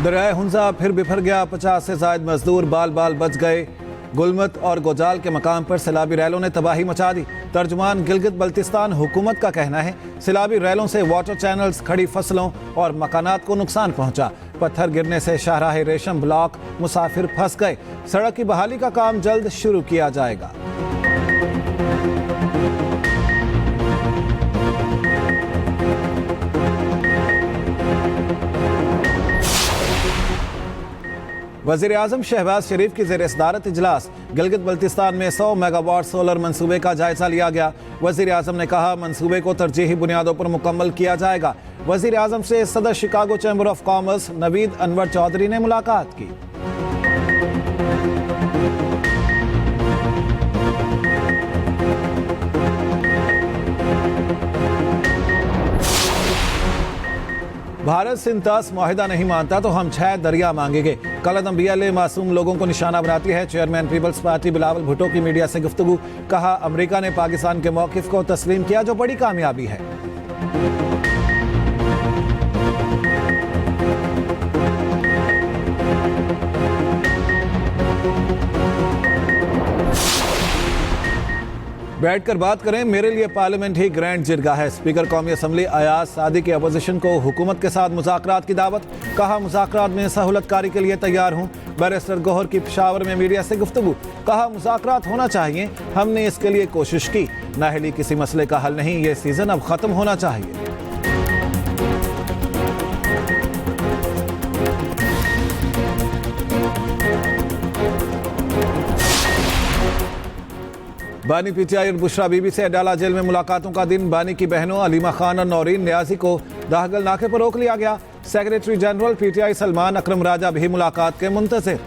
दरियाए हुंजा फिर बिफर गया, 50 से ज्यादा मजदूर बाल बाल बच गए। गुलमत और गोजाल के मकाम पर सैलाबी रैलों ने तबाही मचा दी। तर्जुमान गिलगित बल्तिस्तान हुकूमत का कहना है सैलाबी रैलों से वाटर चैनल्स, खड़ी फसलों और मकानात को नुकसान पहुंचा। पत्थर गिरने से शाहराह रेशम ब्लॉक मुसाफिर फंस गए। सड़क की बहाली का काम जल्द शुरू किया जाएगा। वज़ीर आज़म शहबाज शरीफ की ज़ेर सदारत इजलास। गिलगित बल्तिस्तान में 100 मेगावाट सोलर मंसूबे का जायजा लिया गया। वज़ीर आज़म ने कहा मंसूबे को तरजीही बुनियादों पर मुकम्मल किया जाएगा। वज़ीर आज़म से सदर Chicago chamber of commerce Naveed Anwar Chaudhry ने मुलाकात की। भारत सिंध तस मुआहिदा नहीं मानता तो हम 6 दरिया मांगेंगे। कलअदम BLA मासूम लोगों को निशाना बनाती है। Chairman peoples party Bilawal Bhutto की मीडिया से गुफ्तगू। कहा अमेरिका ने पाकिस्तान के मौक़िफ़ को तस्लीम किया जो बड़ी कामयाबी है। बैठकर बात करें, मेरे लिए पार्लियामेंट ही ग्रैंड जिरगा है। स्पीकर कौमी असम्बली अयाज सादी की अपोजिशन को हुकूमत के साथ मुज़ाकरात की दावत। कहा मुज़ाकरात में सहूलतकारी के लिए तैयार हूँ। बैरिस्टर गौहर की पेशावर में मीडिया से गुफ्तगू। कहा मुज़ाकरात होना चाहिए, हमने इसके लिए कोशिश की। नाअहली किसी मसले का हल नहीं, ये सीज़न अब ख़त्म होना चाहिए। बानी PTI और बुशरा बीबी से अडाला जेल में मुलाकातों का दिन। बानी की बहनों अलीमा खान और नौरीन न्याजी को दाहगल नाके पर रोक लिया गया। सेक्रेटरी जनरल PTI सलमान अकरम राजा भी मुलाकात के मुंतज़िर।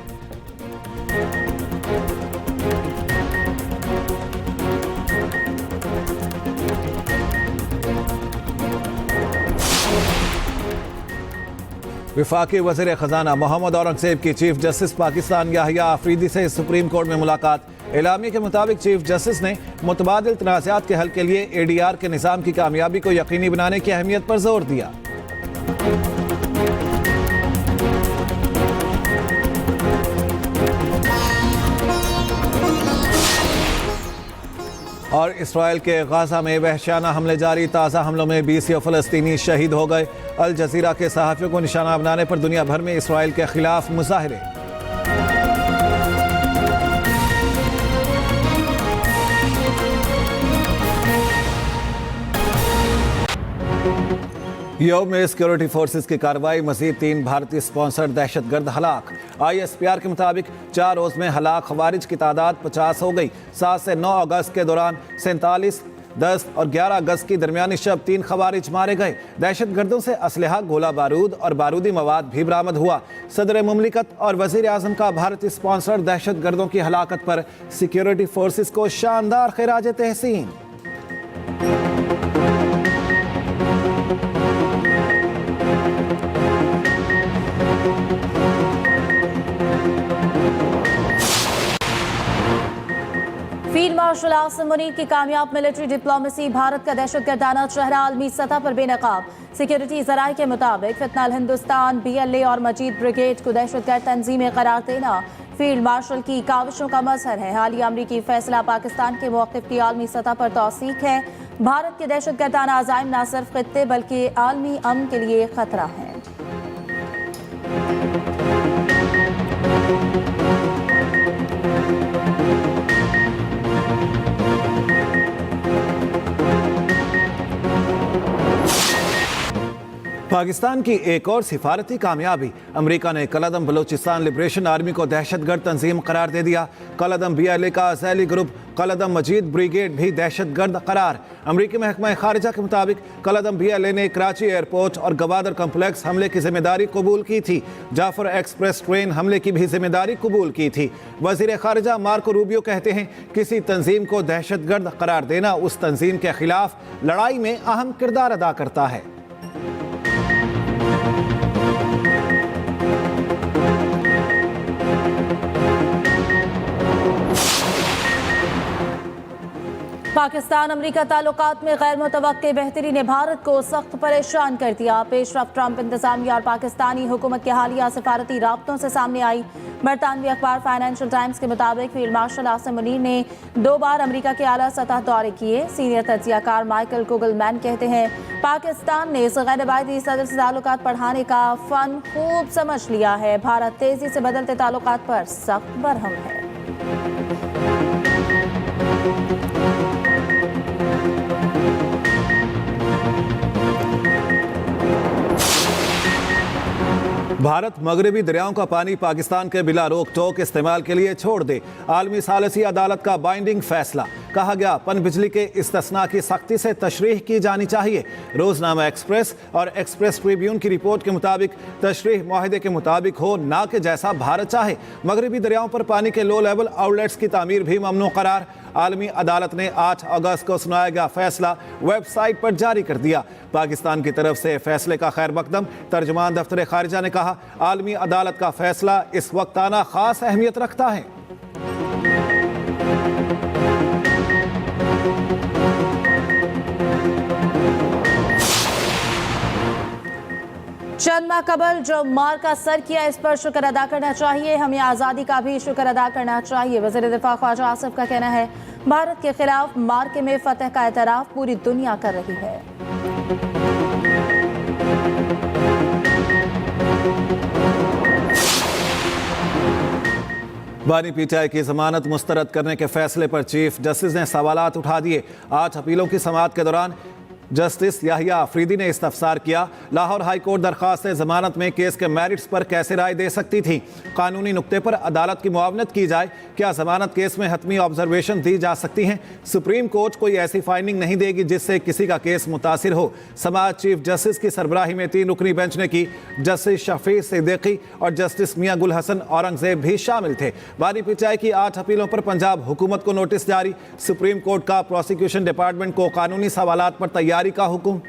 वफाकी वज़ीर ख़जाना मोहम्मद औरंगज़ेब की चीफ जस्टिस पाकिस्तान याहिया आफरीदी से सुप्रीम कोर्ट में मुलाकात। एलामी के मुताबिक चीफ जस्टिस ने मुतबादिल तनाज़ात के हल के लिए ADR के निज़ाम की कामयाबी को यकीनी बनाने की अहमियत पर जोर दिया। और इसराइल के गाजा में वहशियाना हमले जारी। ताज़ा हमलों में 20 फ़लस्तीनी शहीद हो गए। अल जज़ीरा के सहाफ़ियों को निशाना बनाने पर दुनिया भर में इसराइल के खिलाफ मुज़ाहरे। यूरोप में सिक्योरिटी फोर्सेस की कार्रवाई। मजीद 3 भारतीय स्पॉन्सर्ड दहशतगर्द हलाक। ISPR के मुताबिक 4 रोज़ में हलाक खवारिज की तादाद 50 हो गई। 7 से 9 अगस्त के दौरान 47, 10 और 11 अगस्त की दरमियानी शब 3 खवारिज मारे गए। दहशतगर्दों से असलहा, गोला बारूद और बारूदी मवाद भी बरामद हुआ। सदर मुमलिकत और वज़ीर आज़म का भारतीय स्पॉन्सर्ड दहशतगर्दों की हलाकत पर सिक्योरिटी फोर्सेस को शानदार खिराज तहसीन। फील्ड मार्शल आसिम मुनीर की कामयाब मिलिट्री डिप्लोमेसी। भारत का दहशतगर्दाना चेहरा आलमी सतह पर बेनकाब। सिक्योरिटी जराये के मुताबिक फितनाल हिंदुस्तान, BLA और मजीद ब्रिगेड को दहशतगर्द तंजीमें करार देना फील्ड मार्शल की काविशों का मजहर है। हालिया अमरीकी फैसला पाकिस्तान के मौक़िफ़ की आलमी सतह पर तौसीक है। भारत के दहशतगर्दाना अज़ाइम न सिर्फ खित्ते बल्कि आलमी अमन के लिए खतरा है। पाकिस्तान की एक और सिफारती कामयाबी। अमेरिका ने कलअदम बलूचिस्तान लिबरेशन आर्मी को दहशतगर्द तंजीम करार दे दिया। कलअदम BLA का अज़ैली ग्रुप कलअदम मजीद ब्रिगेड भी दहशतगर्द करार। अमरीकी महकमा खारिजा के मुताबिक कलअदम BLA ने कराची एयरपोर्ट और गवादर कम्प्लेक्स हमले की जिम्मेदारी कबूल की थी। जाफर एक्सप्रेस ट्रेन हमले की भी जिम्मेदारी कबूल की थी। वज़ीर खारिजा मार्को रूबियो कहते हैं किसी तंजीम को दहशतगर्द करार देना उस तंजीम के खिलाफ लड़ाई में अहम किरदार अदा करता है। पाकिस्तान अमरीका ताल्लुकात में गैर मुतवक्के बेहतरी ने भारत को सख्त परेशान कर दिया। पेशरफ ट्रंप इंतजामिया और पाकिस्तानी हुकूमत के हालिया सफारती राब्तों से सामने आई। बरतानवी अखबार फाइनेंशियल टाइम्स के मुताबिक फील्ड मार्शल आसिम मुनीर ने 2 बार अमरीका के आला सतह दौरे किए। सीनियर तज्जियाकार माइकल कुगलमैन कहते हैं पाकिस्तान ने इस गैर रवायती सदर से ताल्लुकात बढ़ाने का फन खूब समझ लिया है। भारत तेजी से बदलते ताल्लुकात पर सख्त बरहम है। भारत मगरबी दरियाओं का पानी पाकिस्तान के बिला रोक टोक इस्तेमाल के लिए छोड़ दे। आलमी सालिसी अदालत का बाइंडिंग फैसला। कहा गया पन बिजली के इस्तिस्ना की सख्ती से तशरीह की जानी चाहिए। रोजनामा एक्सप्रेस और एक्सप्रेस ट्रिब्यून की रिपोर्ट के मुताबिक तशरीह मुआहदे के मुताबिक हो, ना कि जैसा भारत चाहे। मगरबी दरियाओं पर पानी के लो लेवल आउटलेट्स की तामीर भी ममनू करार। आलमी अदालत ने 8 अगस्त को सुनाया गया फैसला वेबसाइट पर जारी कर दिया। पाकिस्तान की तरफ से फैसले का खैर मकदम। तर्जुमान दफ्तर खारिजा ने कहा आलमी अदालत का फैसला इस वक्त आना खास अहमियत रखता है। चंद माह कबल जो मार का सर किया इस पर शुक्र अदा करना चाहिए। हमें आज़ादी का भी शुक्र अदा करना चाहिए। वज़ीर दिफा ख्वाजा आसिफ का कहना है भारत के खिलाफ मार्के में फतह का एतराफ पूरी दुनिया कर रही है। बानी पीटीआई की जमानत मुस्तरद करने के फैसले पर चीफ जस्टिस ने सवालात उठा दिए। 8 अपीलों की समाअत के दौरान जस्टिस याहिया अफरीदी ने इस्तफसार किया लाहौर हाई कोर्ट दरखास्त जमानत में केस के मेरिट्स पर कैसे राय दे सकती थी। कानूनी नुक्ते पर अदालत की मुआवनत की जाए। क्या जमानत केस में हतमी ऑब्जर्वेशन दी जा सकती हैं। सुप्रीम कोर्ट कोई ऐसी फाइंडिंग नहीं देगी जिससे किसी का केस मुतासिर हो। समाअत चीफ जस्टिस की सरबराही में 3 रुकनी बेंच ने की। जस्टिस शफी सिद्दीकी और जस्टिस मियां गुल हसन औरंगजेब भी शामिल थे। बानी पीटीआई की 8 अपीलों पर पंजाब हुकूमत को नोटिस जारी। सुप्रीम कोर्ट का प्रोसिक्यूशन डिपार्टमेंट को कानूनी सवालात पर तैयारी का हुक्म।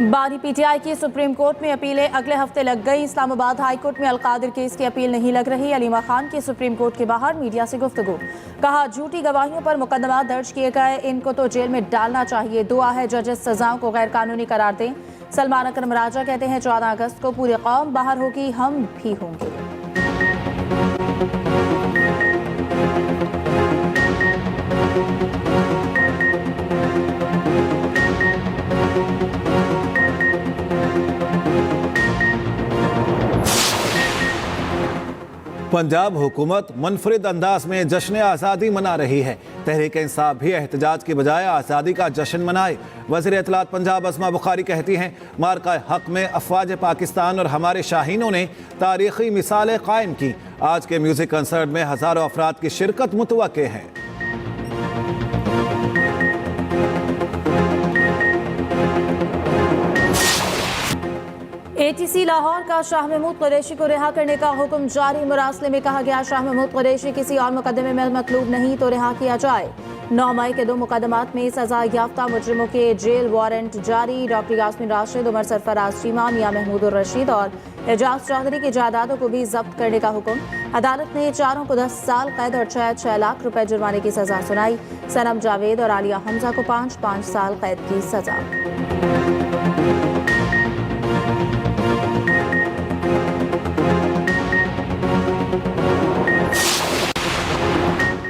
बानी पीटीआई की सुप्रीम कोर्ट में अपीलें अगले हफ्ते लग गई। इस्लामाबाद हाई कोर्ट में अलकादिर केस की अपील नहीं लग रही। अलीमा खान की सुप्रीम कोर्ट के बाहर मीडिया से गुफ्तगू। कहा झूठी गवाहियों पर मुकदमा दर्ज किए गए, इनको तो जेल में डालना चाहिए। दुआ है जजेस सजाओं को गैर कानूनी करार दें। सलमान अकरम राजा कहते हैं 14 अगस्त को पूरी कौम बाहर होगी, हम भी होंगे। पंजाब हुकूमत मुनफरिद अंदाज में जश्न आज़ादी मना रही है। तहरीक इंसाफ भी एहतजाज की बजाय आज़ादी का जश्न मनाए। वज़ीर इत्तलात पंजाब अस्मा बुखारी कहती हैं मार्का हक में अफवाज पाकिस्तान और हमारे शाहीनों ने तारीखी मिसालें कायम की। आज के म्यूज़िक कंसर्ट में हज़ारों अफराद की शिरकत मुतवक्के है। एटीसी लाहौर का शाह महमूद कुरैशी को रिहा करने का हुक्म जारी। मुरासले में कहा गया शाह महमूद कुरैशी किसी और मुकदमे में मतलूब नहीं तो रिहा किया जाए। 9 मई के 2 मुकदमात में सजा याफ्ता मुजरिमों के जेल वारंट जारी। डॉक्टर यास्मीन राशिद, उमर सरफराज चीमा, मियां महमूद रशीद और एजाज चौधरी की जायदादों को भी जब्त करने का हुक्म। अदालत ने चारों को 10 साल कैद और 6 लाख रुपए जुर्माने की सजा सुनाई। सनम जावेद और आलिया हमजा को 5 साल कैद की सजा।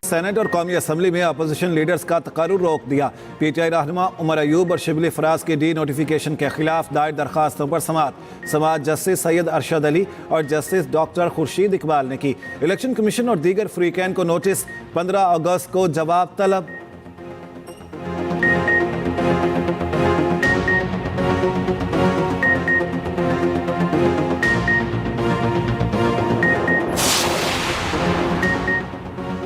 सेनेट और कौमी असम्बली में अपोजिशन लीडर्स का तकर्रुर रोक दिया। पीटीआई रहनुमा उमर अयूब और शिबली फराज के डी नोटिफिकेशन के खिलाफ दायर दरखास्तों पर समाअत जस्टिस सैयद अरशद अली और जस्टिस डॉक्टर खुर्शीद इकबाल ने की। इलेक्शन कमीशन और दीगर फ्रीकैन को नोटिस। 15 अगस्त को जवाब तलब।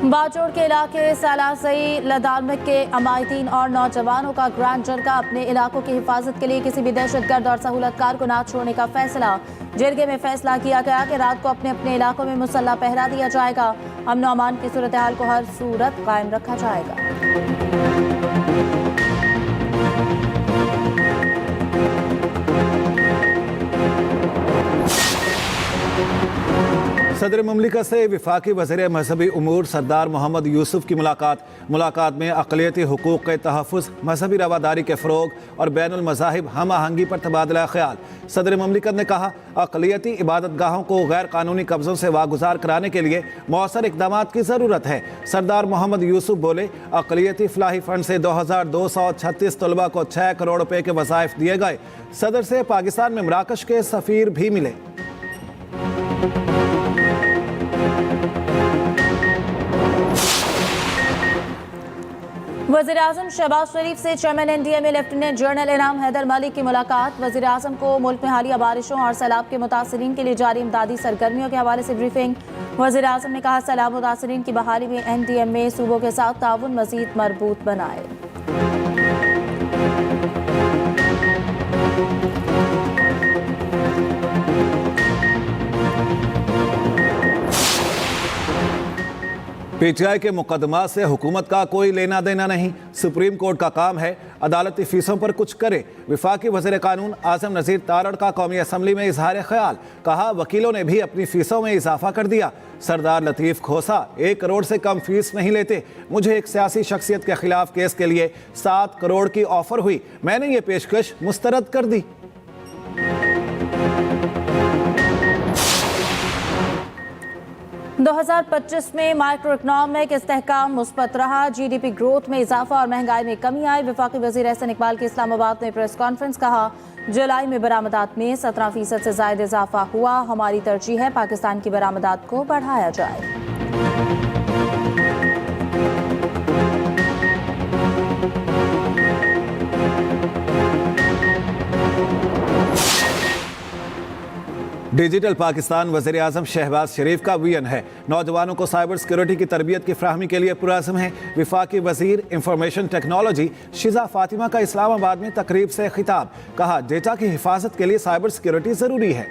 बाजोड़ के इलाके सालासई लदालमक के अमायतीन और नौजवानों का ग्रैंड जरगा। अपने इलाकों की हिफाजत के लिए किसी भी दहशतगर्द और सहूलतकार को ना छोड़ने का फैसला। जरगे में फैसला किया गया कि रात को अपने अपने इलाकों में मुसल्ला पहरा दिया जाएगा। अमन और अमान की सूरत हाल को हर सूरत कायम रखा जाएगा। सदर मुमलिकत से वफाकी वज़ीर मजहबी उमूर सरदार मोहम्मद यूसुफ की मुलाकात में अक़लियती हुकूक़ के तहफ़्फ़ुज़, मजहबी रवादारी के फ़रोग़ और बैनुल मज़ाहिब हम आहंगी पर तबादला ख्याल। सदर मुमलिकत ने कहा, अक़लियती इबादत गाहों को गैर कानूनी कब्ज़ों से वागुज़ार कराने के लिए मौसर इक़दाम की ज़रूरत है। सरदार मोहम्मद यूसुफ बोले, अक़लियती फ़लाही फ़ंड से 2236 तलबा को 6 करोड़ रुपये के वज़ाइफ दिए गए। सदर से पाकिस्तान में मराकश के सफ़ीर भी मिले। वज़ीर-ए-आज़म शहबाज शरीफ से चेयरमैन NDMA लेफ्टिनेंट जनरल इनाम हैदर मलिक की मुलाकात। वज़ीर-ए-आज़म को मुल्क में हालिया बारिशों और सैलाब के मुतासिरीन के लिए जारी इमदादी सरगर्मियों के हवाले से ब्रीफिंग। वज़ीर-ए-आज़म ने कहा, सैलाब मुतासिरीन की बहाली में NDMA सूबों के साथ ताउन मज़ीद मजबूत बनाए। PTI के मुकदमा से हुकूमत का कोई लेना देना नहीं। सुप्रीम कोर्ट का काम है अदालती फीसों पर कुछ करे। वफाकी वज़ीर कानून आज़म नज़ीर तारड़ का कौमी असम्बली में इजहार ख्याल। कहा, वकीलों ने भी अपनी फीसों में इजाफा कर दिया। सरदार लतीफ़ खोसा 1 करोड़ से कम फीस नहीं लेते। मुझे एक सियासी शख्सियत के खिलाफ केस के लिए 7 करोड़ की ऑफर हुई, मैंने ये पेशकश मुस्तरद कर दी। दो 2025 में माइक्रो इकनॉमिक इस्तेहकाम मुस्बत रहा। GDP ग्रोथ में इजाफा और महंगाई में कमी आई। वफाकी वज़ीर एहसन इकबाल की इस्लामाबाद में प्रेस कॉन्फ्रेंस। कहा, जुलाई में बरामदात में 17% से ज़ायद इजाफा हुआ। हमारी तरजीह है पाकिस्तान की बरामदात को बढ़ाया जाए। डिजिटल पाकिस्तान वज़ीर आज़म शहबाज शरीफ का विजन है। नौजवानों को साइबर सिक्योरिटी की तरबियत की फ्राहमी के लिए पुरअज़्म है। वफाकी वज़ीर इंफॉर्मेशन टेक्नोलॉजी शिजा फातिमा का इस्लामाबाद में तकरीब से खिताब। कहा, डेटा की हिफाजत के लिए साइबर सिक्योरिटी ज़रूरी है।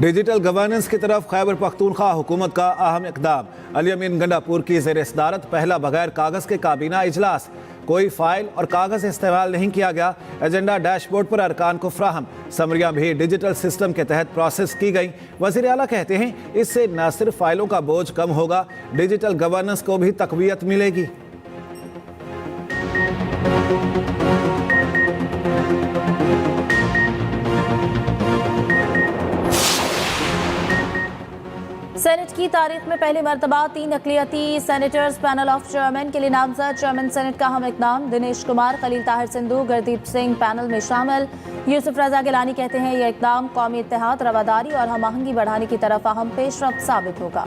डिजिटल गवर्नेंस की तरफ खैबर पख्तूनख्वा हुकूमत का अहम इकदाम। अली अमीन गंडापुर की ज़ेर सदारत पहला बगैर कागज़ के काबीना इजलास। कोई फाइल और कागज़ इस्तेमाल नहीं किया गया। एजेंडा डैशबोर्ड पर अरकान को फ्राहम। समरियां भी डिजिटल सिस्टम के तहत प्रोसेस की गई। वज़ीर आला कहते हैं, इससे न सिर्फ फाइलों का बोझ कम होगा, डिजिटल गवर्नेंस को भी तक़वियत मिलेगी। सेनेट की तारीख में पहली मरतबा 3 अक़लियती सेनेटर्स पैनल ऑफ चेयरमैन के लिए नामजद। चेयरमैन सेनेट का अहम इक़दाम। दिनेश कुमार, खलील ताहिर सिंधु, गुरदीप सिंह पैनल में शामिल। यूसुफ रजा गिलानी कहते हैं, यह इक़दाम कौमी इत्तेहाद, रवादारी और हम आहंगी बढ़ाने की तरफ अहम पेशरफ्त साबित होगा।